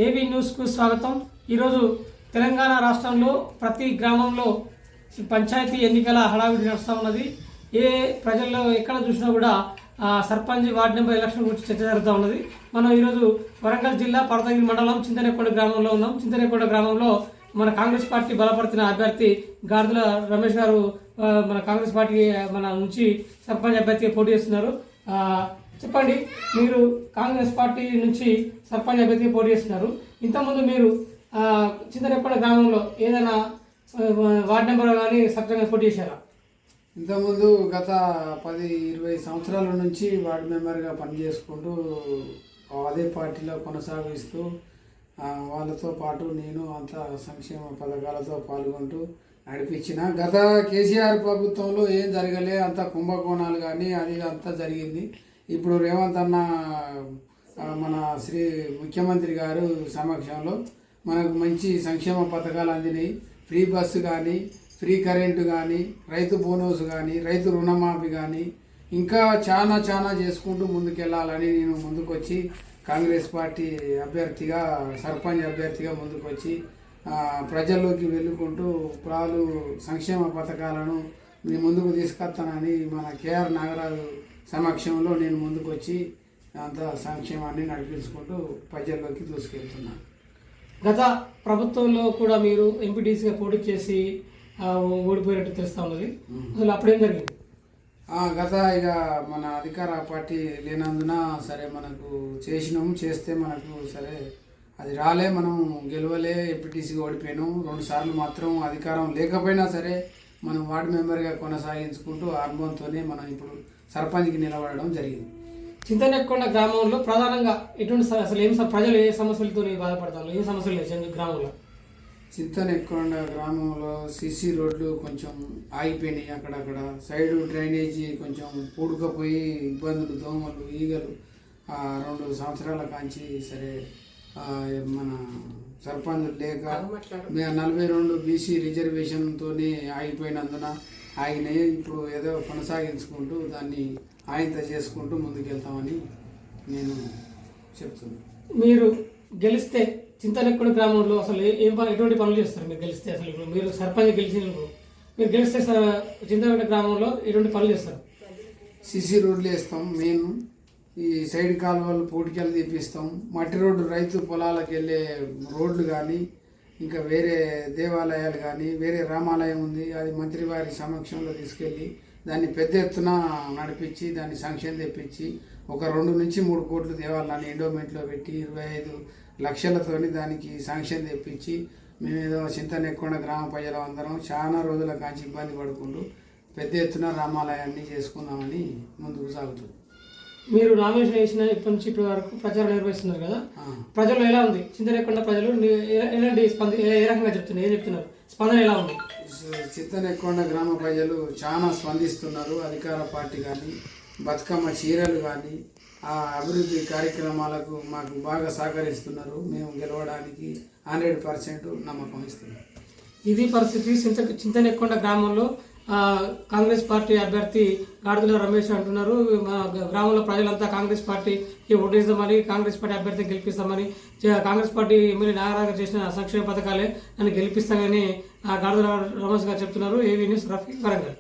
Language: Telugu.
ఏవి న్యూస్కు స్వాగతం. ఈరోజు తెలంగాణ రాష్ట్రంలో ప్రతి గ్రామంలో పంచాయతీ ఎన్నికల హడావిడి నడుస్తూ ఉన్నది. ఏ ప్రజల్లో ఎక్కడ చూసినా కూడా సర్పంచ్ వార్డు నెంబర్ ఎలక్షన్ గురించి చర్చ జరుగుతూ ఉన్నది. మనం ఈరోజు వరంగల్ జిల్లా పడతగిరి మండలం చింతనేకొండ గ్రామంలో ఉన్నాం. చింతనేకొండ గ్రామంలో మన కాంగ్రెస్ పార్టీ బలపడుతున్న అభ్యర్థి గార్దుల రమేష్ గారు మన కాంగ్రెస్ పార్టీ మన నుంచి సర్పంచ్ అభ్యర్థిగా పోటీ చేస్తున్నారు. చెప్పండి, మీరు కాంగ్రెస్ పార్టీ నుంచి సర్పంచ్ అభ్యర్థిగా పోటీ చేస్తున్నారు. ఇంతకుముందు మీరు చింతనేకొండ గ్రామంలో ఏదైనా వార్డు నెంబర్ కానీ సర్పంచ్ పోటీ చేశారా? ఇంతకుముందు గత 10-20 సంవత్సరాల నుంచి వార్డు మెంబర్గా పనిచేసుకుంటూ అదే పార్టీలో కొనసాగిస్తూ వాళ్ళతో పాటు నేను అంతా సంక్షేమ పథకాలతో పాల్గొంటూ నడిపించిన. గత కేసీఆర్ ప్రభుత్వంలో ఏం జరగలే, అంత కుంభకోణాలు కానీ అది అంతా జరిగింది. ఇప్పుడు రేవంత్ అన్న మన ముఖ్యమంత్రి గారు సమక్షంలో మనకు మంచి సంక్షేమ పథకాలు అందినాయి. ఫ్రీ బస్సు కానీ, ఫ్రీ కరెంటు కానీ, రైతు బోనస్ కానీ, రైతు రుణమాఫీ కానీ, ఇంకా చాలా చేసుకుంటూ ముందుకెళ్ళాలని నేను ముందుకొచ్చి కాంగ్రెస్ పార్టీ అభ్యర్థిగా సర్పంచ్ అభ్యర్థిగా ముందుకొచ్చి ప్రజల్లోకి వెళ్ళుకుంటూ సంక్షేమ పథకాలను మీ ముందుకు తీసుకొస్తానని మన కేఆర్ నాగరాజు సమక్షంలో నేను ముందుకొచ్చి అంత సంక్షేమాన్ని నడిపించుకుంటూ ప్రజల్లోకి దూసుకెళ్తున్నాను. గత ప్రభుత్వంలో కూడా మీరు ఎంపీటీసీగా పోటీ చేసి ఓడిపోయినట్టు తెలుస్తూ ఉన్నది. అసలు అప్పుడేం జరిగింది? ఇక మన అధికార పార్టీ లేనందున సరే మనకు చేస్తే మనకు సరే అది రాలే, మనం గెలవలే, ఎంపీటీసీగా ఓడిపోయాను. 2 సార్లు మాత్రం అధికారం లేకపోయినా సరే మనం వార్డు మెంబర్గా కొనసాగించుకుంటూ అనుభవంతోనే మనం ఇప్పుడు సర్పంచ్కి నిలబడడం జరిగింది. చింతనేకొండ గ్రామంలో ప్రధానంగా ఎటువంటి అసలు ప్రజలు ఏ సమస్యలతో బాధపడతారు? ఏ సమస్యలు లేవు గ్రామంలో? చింతనేకొండ గ్రామంలో సిసి రోడ్లు కొంచెం ఆగిపోయినాయి. అక్కడక్కడ సైడు డ్రైనేజీ కొంచెం పూడుకపోయి ఇబ్బందులు, దోమలు, ఈగలు 2 సంవత్సరాల కాంచి సరే మన సర్పంచ్ లేక 42 బీసీ రిజర్వేషన్తో ఆగిపోయినందున ఆగినాయి. ఇప్పుడు ఏదో కొనసాగించుకుంటూ దాన్ని ఆయంత చేసుకుంటూ ముందుకెళ్తామని నేను చెప్తున్నాను. మీరు గెలిస్తే చింతనేకొండ గ్రామంలో అసలు ఎటువంటి పనులు చేస్తారు? మీరు గెలిస్తే అసలు ఇప్పుడు మీరు సర్పంచ్ గెలిచినప్పుడు మీరు గెలిస్తే చింతనేకొండ గ్రామంలో ఎటువంటి పనులు చేస్తారు? సిసి రోడ్లు వేస్తాం, మెయిన్ ఈ సైడ్ కాలువలు పోటీకెళ్ళి తీపిస్తాం. మట్టి రోడ్డు రైతు పొలాలకు వెళ్ళే రోడ్లు కానీ, ఇంకా వేరే దేవాలయాలు కానీ, వేరే రామాలయం ఉంది, అది మంత్రి వారి సమక్షంలో తీసుకెళ్ళి దాన్ని పెద్ద ఎత్తున నడిపించి దాన్ని సంక్షేమం తెప్పించి ఒక 2 నుంచి 3 కోట్లు దేవాలని ఎండోమెంట్లో పెట్టి 25 లక్షలతోని దానికి శాంక్షన్ తెప్పించి మేమేదో చింతనేకొండ గ్రామ ప్రజలు అందరం చాలా రోజుల కాంచి ఇబ్బంది పడుకుంటూ పెద్ద ఎత్తున రామాలయాన్ని చేసుకుందామని ముందుకు సాగుతుంది. మీరు నామినేషన్ వేసిన ఇప్పటి నుంచి ఇప్పటి వరకు ప్రచారం నిర్వహిస్తున్నారు కదా, ప్రజలు ఎలా ఉంది? చింతనేకొండ ప్రజలు ఎలాంటి ఏ రకంగా చెప్తున్నారు, ఏం చెప్తున్నారు? స్పందన ఎలా ఉంది? చింతనేకొండ గ్రామ ప్రజలు చాలా స్పందిస్తున్నారు. అధికార పార్టీ కానీ, బతుకమ్మ చీరలు కానీ, ఆ అభివృద్ధి కార్యక్రమాలకు మాకు బాగా సహకరిస్తున్నారు. మేము గెలవడానికి 100% నమ్మకం ఇస్తున్నాం. ఇది పరిస్థితి. చింతనేకొండ గ్రామంలో కాంగ్రెస్ పార్టీ అభ్యర్థి గార్దుల రమేష్ అంటున్నారు, మా గ్రామంలో ప్రజలంతా కాంగ్రెస్ పార్టీకి ఓటేస్తామని, కాంగ్రెస్ పార్టీ అభ్యర్థిని గెలిపిస్తామని, కాంగ్రెస్ పార్టీ ఎమ్మెల్యే నాగరాజు చేసిన సంక్షేమ పథకాలే నన్ను గెలిపిస్తామని గార్దుల రమేష్ గారు చెప్తున్నారు. ఏవి న్యూస్, రఫీ, వరంగల్.